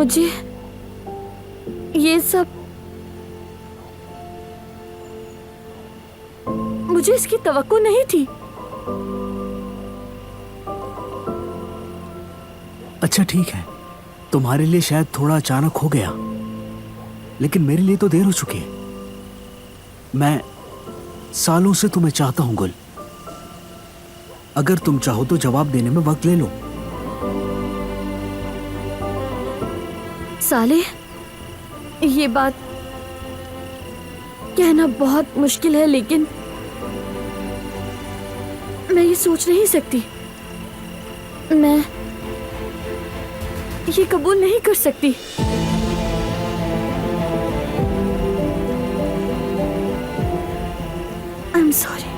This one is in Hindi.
मुझे ये सब, मुझे इसकी तवक्को नहीं थी। अच्छा ठीक है, तुम्हारे लिए शायद थोड़ा अचानक हो गया, लेकिन मेरे लिए तो देर हो चुकी है। मैं सालों से तुम्हें चाहता हूं गुल। अगर तुम चाहो तो जवाब देने में वक्त ले लो। साले, ये बात कहना बहुत मुश्किल है, लेकिन मैं ये सोच नहीं सकती। मैं ये कबूल नहीं कर सकती। I am sorry.